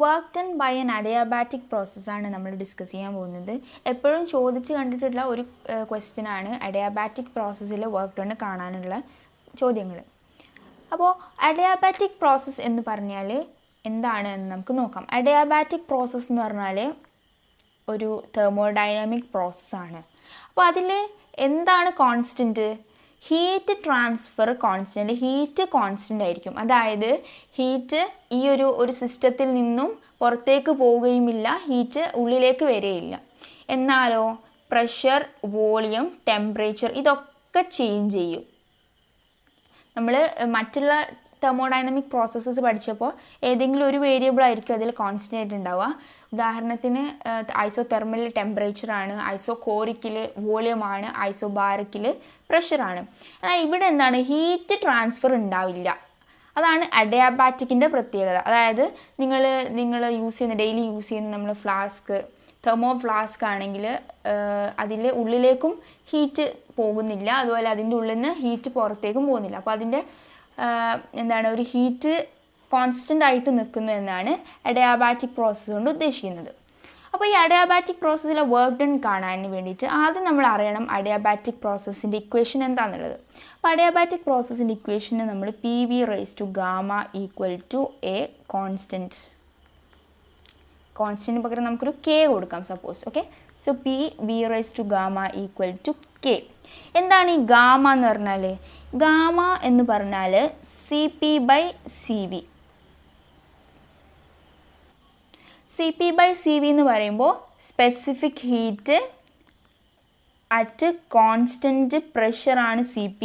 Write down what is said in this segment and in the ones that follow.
Work done by an adiabatic പ്രോസസ്സാണ് നമ്മൾ discuss ചെയ്യാൻ പോകുന്നത്. എപ്പോഴും ചോദിച്ച് കണ്ടിട്ടുള്ള ഒരു ക്വസ്റ്റ്യൻ ആണ് അഡിയാബാറ്റിക് പ്രോസസ്സിൽ വർക്ക് ഡൺ കാണാനുള്ള ചോദ്യങ്ങൾ. അപ്പോൾ അഡിയാബാറ്റിക് പ്രോസസ്സ് എന്ന് പറഞ്ഞാൽ എന്താണ് എന്ന് നമുക്ക് നോക്കാം. അഡിയാബാറ്റിക് പ്രോസസ്സ് എന്ന് പറഞ്ഞാൽ ഒരു തെർമോഡൈനാമിക് പ്രോസസ്സാണ്. അപ്പോൾ അതിൽ എന്താണ് constant? Heat transfer constant. Heat constant ആയിരിക്കും. അതായത് ഹീറ്റ് ഈ ഒരു സിസ്റ്റത്തിൽ നിന്നും പുറത്തേക്ക് പോവുകയുമില്ല, ഹീറ്റ് ഉള്ളിലേക്ക് വരികയില്ല. എന്നാലോ പ്രഷർ, വോളിയം, ടെമ്പറേച്ചർ ഇതൊക്കെ ചേഞ്ച് ചെയ്യും. നമ്മൾ മറ്റുള്ള തെർമോഡൈനാമിക് പ്രോസസ്സസ് പഠിച്ചപ്പോൾ ഏതെങ്കിലും ഒരു വേരിയബിൾ ആയിരിക്കും അതിൽ കോൺസ്റ്റൻ്റ് ആയിട്ട് ഉണ്ടാവുക. ഉദാഹരണത്തിന് ഐസോതെർമൽ ടെമ്പറേച്ചറാണ്, ഐസോകോറിക്കിൽ വോളിയമാണ്, ഐസോബാറിക്കിൽ പ്രഷറാണ്. എന്നാൽ ഇവിടെ എന്താണ്? ഹീറ്റ് ട്രാൻസ്ഫർ ഉണ്ടാവില്ല. അതാണ് അഡിയാബാറ്റിക്കിൻ്റെ പ്രത്യേകത. അതായത് നിങ്ങൾ യൂസ് ചെയ്യുന്ന ഡെയിലി യൂസ് ചെയ്യുന്ന നമ്മൾ ഫ്ലാസ്ക്, തെർമോ ഫ്ലാസ്ക് ആണെങ്കിൽ അതിൽ ഉള്ളിലേക്കും ഹീറ്റ് പോകുന്നില്ല, അതുപോലെ അതിൻ്റെ ഉള്ളിൽ നിന്ന് ഹീറ്റ് പുറത്തേക്കും പോകുന്നില്ല. അപ്പോൾ അതിൻ്റെ ഒരു ഹീറ്റ് കോൺസ്റ്റൻ്റ് ആയിട്ട് നിൽക്കുന്നു എന്നാണ് അഡിയാബാറ്റിക് പ്രോസസ്സ് കൊണ്ട് ഉദ്ദേശിക്കുന്നത്. അപ്പോൾ ഈ അഡിയാബാറ്റിക് പ്രോസസ്സിലെ വർക്ക് ഡൺ കാണാൻ വേണ്ടിയിട്ട് ആദ്യം നമ്മൾ അറിയണം അഡിയാബാറ്റിക് പ്രോസസ്സിൻ്റെ ഇക്വേഷൻ എന്താണെന്നുള്ളത്. അപ്പോൾ അഡിയാബാറ്റിക് പ്രോസസ്സിൻ്റെ ഇക്വേഷന് നമ്മൾ PV⁻⁴ ഈക്വൽ ടു എ കോൺസ്റ്റൻറ്റിന് പകരം നമുക്കൊരു K കൊടുക്കാം suppose. Okay, so PV⁻⁴ equal to K. എന്താണ് ഈ ഗാമ എന്ന് പറഞ്ഞാൽ? ഗാമ എന്ന് പറഞ്ഞാൽ CP/CV. CP/CV എന്ന് പറയുമ്പോൾ സ്പെസിഫിക് ഹീറ്റ് അറ്റ് കോൺസ്റ്റൻറ്റ് പ്രഷറാണ് CP.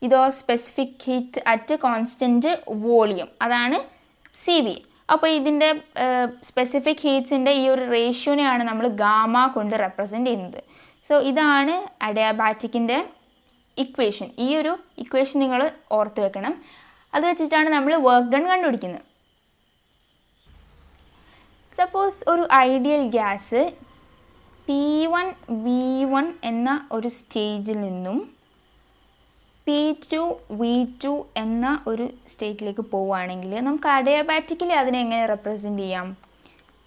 ഇതോ specific heat at constant volume, അതാണ് CV. അപ്പോൾ ഇതിൻ്റെ സ്പെസിഫിക് ഹീറ്റ്സിൻ്റെ ഈ ഒരു റേഷ്യോനെയാണ് നമ്മൾ ഗാമ കൊണ്ട് റെപ്രസെൻ്റ് ചെയ്യുന്നത്. സോ ഇതാണ് അഡിയാബാറ്റിക്കിൻ്റെ ഇക്വേഷൻ. ഈ ഒരു ഇക്വേഷൻ നിങ്ങൾ ഓർത്ത് വെക്കണം. അത് വെച്ചിട്ടാണ് നമ്മൾ വർക്ക് ഡൺ കണ്ടുപിടിക്കുന്നത്. സപ്പോസ് ഒരു ഐഡിയൽ ഗ്യാസ് P1 V1 എന്ന ഒരു സ്റ്റേജിൽ നിന്നും P2 V2 എന്ന ഒരു സ്റ്റേറ്റിലേക്ക് പോവുകയാണെങ്കിൽ നമുക്ക് അഡിയാബാറ്റിക്കലി അതിനെ എങ്ങനെ റെപ്രസെൻ്റ് ചെയ്യാം?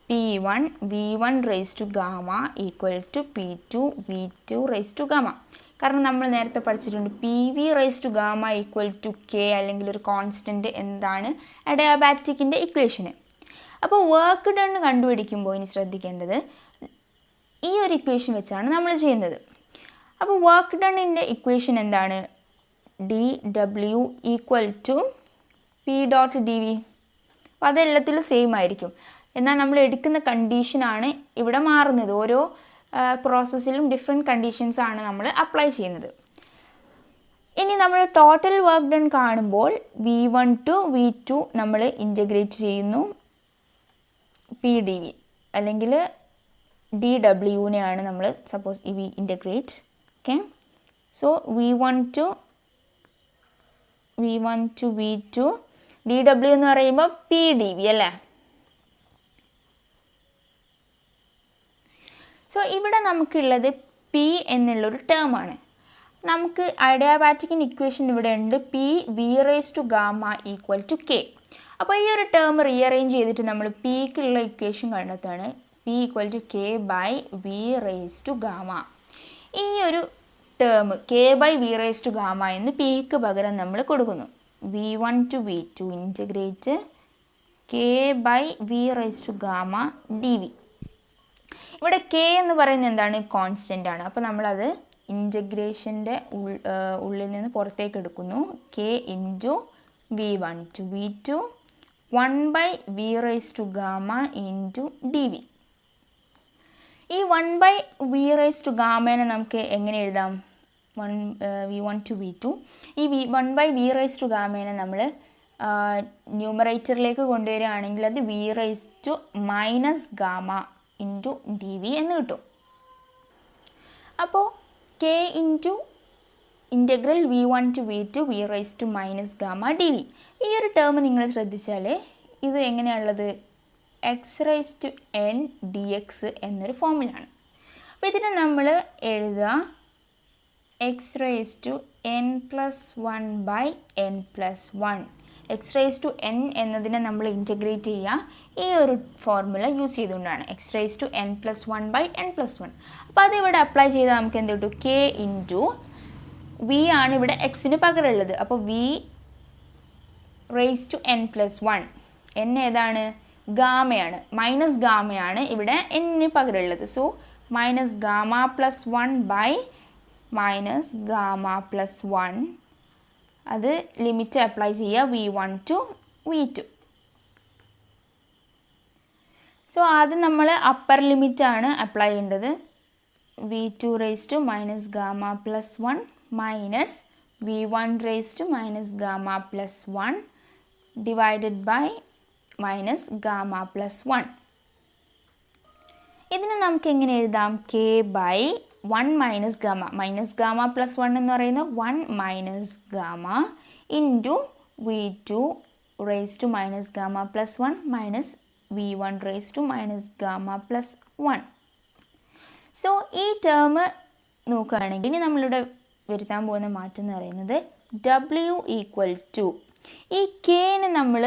P1 V1⁻⁴ equal to P2 V2⁻⁴. കാരണം നമ്മൾ നേരത്തെ പഠിച്ചിട്ടുണ്ട് PV⁻⁴ ഈക്വൽ ടു K അല്ലെങ്കിൽ ഒരു കോൺസ്റ്റൻറ്റ് എന്താണ് അഡിയാബാറ്റിക്കിൻ്റെ ഇക്വേഷന്. അപ്പോൾ വർക്ക് ഡൺ കണ്ടുപിടിക്കുമ്പോൾ ഇനി ശ്രദ്ധിക്കേണ്ടത് ഈ ഒരു ഇക്വേഷൻ വെച്ചാണ് നമ്മൾ ചെയ്യുന്നത്. അപ്പോൾ വർക്ക് ഡണ്ണിൻ്റെ ഇക്വേഷൻ എന്താണ്? dW equal to P.dV. അപ്പോൾ അതെല്ലാത്തിലും സെയിം ആയിരിക്കും. എന്നാൽ നമ്മൾ എടുക്കുന്ന കണ്ടീഷനാണ് ഇവിടെ മാറുന്നത്. ഓരോ പ്രോസസ്സിലും ഡിഫറെൻറ്റ് കണ്ടീഷൻസാണ് നമ്മൾ അപ്ലൈ ചെയ്യുന്നത്. ഇനി നമ്മൾ ടോട്ടൽ വർക്ക് ഡൺ കാണുമ്പോൾ V1 to V2 നമ്മൾ ഇൻ്റഗ്രേറ്റ് ചെയ്യുന്നു P.dV, അല്ലെങ്കിൽ dWനെയാണ് നമ്മൾ സപ്പോസ് ഈ integrate. Okay, so V1 to V2 dW എന്ന് പറയുമ്പോൾ P.dV അല്ലേ. സോ ഇവിടെ നമുക്കുള്ളത് P എന്നുള്ളൊരു ടേമാണ്. നമുക്ക് അഡിയാബാറ്റിക്കിൻ്റെ ഇക്വേഷൻ ഇവിടെ ഉണ്ട് PV⁻⁴ ഈക്വൽ ടു K. അപ്പോൾ ഈ ഒരു ടേം റീഅറേഞ്ച് ചെയ്തിട്ട് നമ്മൾ Pക്കുള്ള ഇക്വേഷൻ കണ്ടെത്താണ് P ഈക്വൽ ടു K/V⁻⁴. ഈ ഒരു ടേം K/V⁻⁴ എന്ന് Pക്ക് പകരം നമ്മൾ കൊടുക്കുന്നു. V1 to V2 integrate K/V⁻⁴ dV. ഇവിടെ K എന്ന് പറയുന്നത് എന്താണ്? കോൺസ്റ്റൻ്റ് ആണ്. അപ്പോൾ നമ്മളത് ഇൻ്റഗ്രേഷൻ്റെ ഉള്ളിൽ നിന്ന് പുറത്തേക്ക് എടുക്കുന്നു. K into V1 to V2 1/V⁻⁴ into dV. ഈ 1/V⁻⁴ നമുക്ക് എങ്ങനെ എഴുതാം? V1 to V2 ഈ 1/V⁻⁴ നമ്മൾ ന്യൂമറേറ്ററിലേക്ക് കൊണ്ടുവരികയാണെങ്കിൽ അത് V⁻⁻⁴ ഇൻറ്റു dV എന്ന് കിട്ടും. അപ്പോൾ K into integral V1 to V2 V⁻⁻⁴ dV. ഈ ഒരു ടേം നിങ്ങൾ ശ്രദ്ധിച്ചാൽ ഇത് എങ്ങനെയാണുള്ളത്? x⁻n dx എന്നൊരു ഫോമിലാണ്. അപ്പോൾ ഇതിനെ നമ്മൾ എഴുതുക x⁻n+1/n+1 X raise to N എന്നതിനെ നമ്മൾ ഇൻറ്റഗ്രേറ്റ് ചെയ്യുക ഈ ഒരു ഫോർമുല യൂസ് ചെയ്തുകൊണ്ടാണ്. X raise to N plus 1 by n plus 1. അപ്പോൾ അതിവിടെ അപ്ലൈ ചെയ്താൽ നമുക്ക് എന്ത് കിട്ടും? കെ ഇൻറ്റു വി ആണ് ഇവിടെ എക്സിന് പകരമുള്ളത്. അപ്പോൾ V raise to N plus 1. N ഏതാണ്? ഗാമയാണ്, മൈനസ് ഗാമയാണ് ഇവിടെ എന്നിന് പകരമുള്ളത്. So minus gamma plus 1 by minus gamma plus 1. അത് ലിമിറ്റ് അപ്ലൈ ചെയ്യുക V1 ടു V2. സോ ആദ്യം നമ്മൾ അപ്പർ ലിമിറ്റാണ് അപ്ലൈ ചെയ്യേണ്ടത്. V2 raise to minus gamma plus 1 minus V1 raise to minus gamma plus 1 divided by minus gamma plus 1. ഇതിനെ നമുക്ക് എങ്ങനെ എഴുതാം? K by 1 minus gamma plus 1 എന്ന് പറയുന്നത് 1 minus gamma into V2 raise to minus gamma plus 1 minus V1 raise to minus gamma plus 1. So ഈ term നോക്കുകയാണെങ്കിൽ ഇനി നമ്മളിവിടെ വരുത്താൻ പോകുന്ന മാറ്റം എന്ന് പറയുന്നത് W ഈക്വൽ ടു ഈ കെനെ നമ്മൾ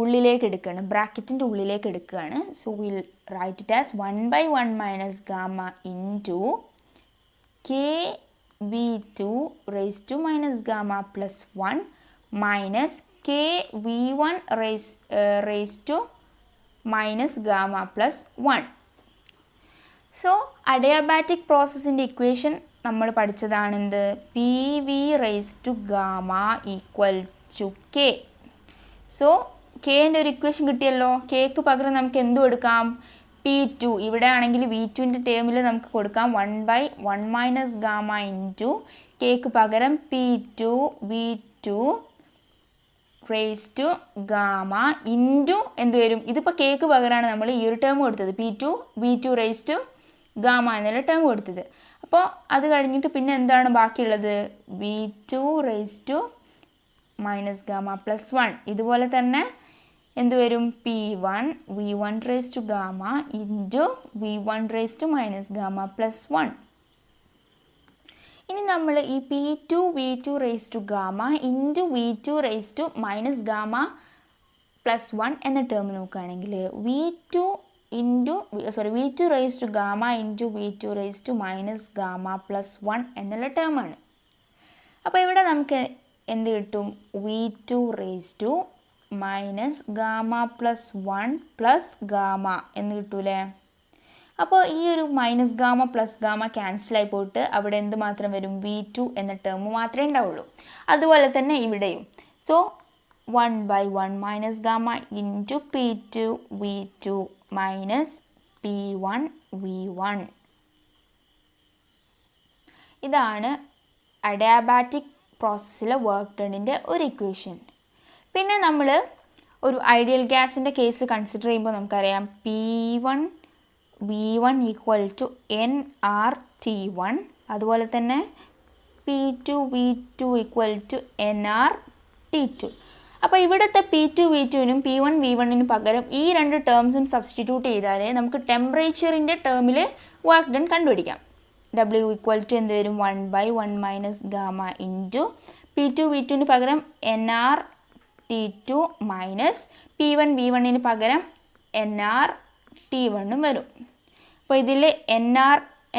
ഉള്ളിലേക്ക് എടുക്കുകയാണ്, ബ്രാക്കറ്റിൻ്റെ ഉള്ളിലേക്ക് എടുക്കുകയാണ്. So will write it as 1 by 1 minus gamma into K V2 raise to minus gamma plus 1 minus K V1 raise to minus gamma plus 1. So adiabatic പ്രോസസ്സിൻ്റെ ഇക്വേഷൻ നമ്മൾ പഠിച്ചതാണെന്ത്? P V raise to gamma equal to K. So കെൻ്റെ ഒരു equation കിട്ടിയല്ലോ. കെക്ക് പകരം നമുക്ക് എന്തും എടുക്കാം? P2. ഇവിടെ ആണെങ്കിൽ V2ൻ്റെ ടേമിൽ നമുക്ക് കൊടുക്കാം 1 ബൈ 1 മൈനസ് ഗാമ ഇൻറ്റു കെക്ക് പകരം P2 V2 raise to gamma into എന്ത് വരും? ഇതിപ്പോൾ കേക്ക് പകരമാണ് നമ്മൾ ഈ ഒരു ടേം കൊടുത്തത്, P2 V2 raise to gamma എന്നുള്ള ടേം കൊടുത്തത്. അപ്പോൾ അത് കഴിഞ്ഞിട്ട് പിന്നെ എന്താണ് ബാക്കിയുള്ളത്? V2 raise to minus gamma plus 1. ഇതുപോലെ തന്നെ എന്ത് വരും? P1 V1 raise to gamma into V1 raise to minus gamma plus 1. ഇനി നമ്മൾ ഈ P2 V2 raise to gamma into V2 raise to minus gamma plus 1 എന്ന ടേം നോക്കുകയാണെങ്കിൽ V2 raise to gamma into V2 raise to minus gamma plus 1 എന്നുള്ള ടേമാണ്. അപ്പോൾ ഇവിടെ നമുക്ക് എന്ത് കിട്ടും? V2 raise to minus gamma plus 1 plus gamma എന്ന് കിട്ടൂലേ? അപ്പോൾ ഈ ഒരു മൈനസ് ഗാമ പ്ലസ് ഗാമ ക്യാൻസലായി പോയിട്ട് അവിടെ എന്ത് മാത്രം വരും? V2 എന്ന ടേം മാത്രമേ ഉണ്ടാവുള്ളൂ. അതുപോലെ തന്നെ ഇവിടെയും. So 1 by 1 minus gamma into P2 V2 minus P1 V1. ഇതാണ് അഡിയാബാറ്റിക് പ്രോസസ്സിലെ വർക്ക് ഡണിൻ്റെ ഒരു ഇക്വേഷൻ. പിന്നെ നമ്മൾ ഒരു ഐഡിയൽ ഗ്യാസിൻ്റെ കേസ് കൺസിഡർ ചെയ്യുമ്പോൾ നമുക്കറിയാം P1 V1 equal to nRT1. അതുപോലെ തന്നെ P2 V2 equal to nRT2. അപ്പോൾ ഇവിടുത്തെ P2 V2നും P1 V1നും പകരം ഈ രണ്ട് ടേംസും സബ്സ്റ്റിറ്റ്യൂട്ട് ചെയ്താൽ നമുക്ക് ടെമ്പറേച്ചറിൻ്റെ ടേമിൽ വർക്ക് ഡൺ കണ്ടുപിടിക്കാം. W ഈക്വൽ ടു എന്ത് വരും? 1 by 1 minus gamma into P2 V2ന് പകരം nRT2 മൈനസ് P1 V1ന് പകരം nRT1 വരും. അപ്പോൾ ഇതിൽ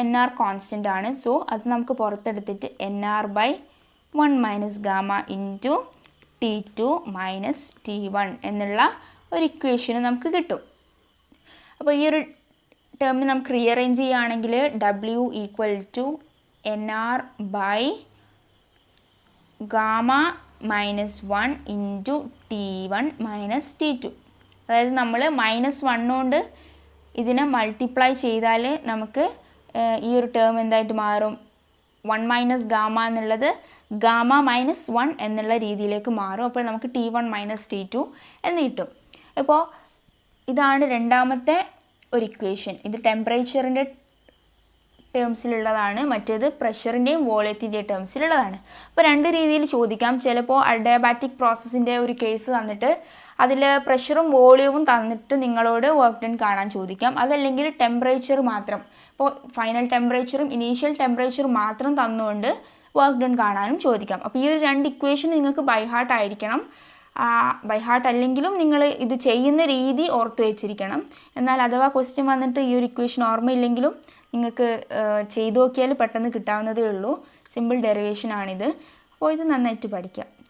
nR കോൺസ്റ്റൻ്റ് ആണ്. സോ അത് നമുക്ക് പുറത്തെടുത്തിട്ട് nR by 1 minus gamma into T2 minus T1 എന്നുള്ള ഒരു ഇക്വേഷന് നമുക്ക് കിട്ടും. അപ്പോൾ ഈ ഒരു ടേമിന് നമുക്ക് റീഅറേഞ്ച് ചെയ്യുകയാണെങ്കിൽ W equal to nR by gamma minus 1 into T1 minus T2. അതായത് നമ്മൾ -1 കൊണ്ട് ഇതിനെ മൾട്ടിപ്ലൈ ചെയ്താൽ നമുക്ക് ഈ ഒരു ടേം എന്തായിട്ട് മാറും? 1 മൈനസ് ഗാമ എന്നുള്ളത് ഗാമ മൈനസ് 1 എന്നുള്ള രീതിയിലേക്ക് മാറും. അപ്പോൾ നമുക്ക് T1 മൈനസ് T2 എന്ന് കിട്ടും. അപ്പോൾ ഇതാണ് രണ്ടാമത്തെ ഒരു ഇക്വേഷൻ. ഇത് ടെമ്പറേച്ചറിൻ്റെ ടേംസിലുള്ളതാണ്, മറ്റേത് പ്രഷറിൻ്റെയും വോളിയത്തിൻ്റെയും ടേംസിലുള്ളതാണ്. അപ്പോൾ രണ്ട് രീതിയിൽ ചോദിക്കാം. ചിലപ്പോൾ അഡിയാബാറ്റിക് പ്രോസസ്സിൻ്റെ ഒരു കേസ് തന്നിട്ട് അതിൽ പ്രഷറും വോളിയവും തന്നിട്ട് നിങ്ങളോട് വർക്ക് ഡൺ കാണാൻ ചോദിക്കാം. അതല്ലെങ്കിൽ ടെമ്പറേച്ചർ മാത്രം, ഇപ്പോൾ ഫൈനൽ ടെമ്പറേച്ചറും ഇനീഷ്യൽ ടെമ്പറേച്ചറും മാത്രം തന്നുകൊണ്ട് വർക്ക് ഡൺ കാണാനും ചോദിക്കാം. അപ്പോൾ ഈ ഒരു രണ്ട് ഇക്വേഷൻ നിങ്ങൾക്ക് ബൈ ഹാർട്ട് ആയിരിക്കണം. ബൈ ഹാർട്ട് അല്ലെങ്കിലും നിങ്ങൾ ഇത് ചെയ്യുന്ന രീതി ഓർത്ത് വെച്ചിരിക്കണം. എന്നാൽ അഥവാ ക്വസ്റ്റ്യൻ വന്നിട്ട് ഈ ഒരു ഇക്വേഷൻ ഓർമ്മയില്ലെങ്കിലും നിങ്ങൾക്ക് ചെയ്തു നോക്കിയാൽ പെട്ടെന്ന് കിട്ടാവുന്നതേ ഉള്ളൂ. സിമ്പിൾ ഡെറിവേഷൻ ആണിത്. അപ്പോൾ ഇത് നന്നായിട്ട് പഠിക്കാം.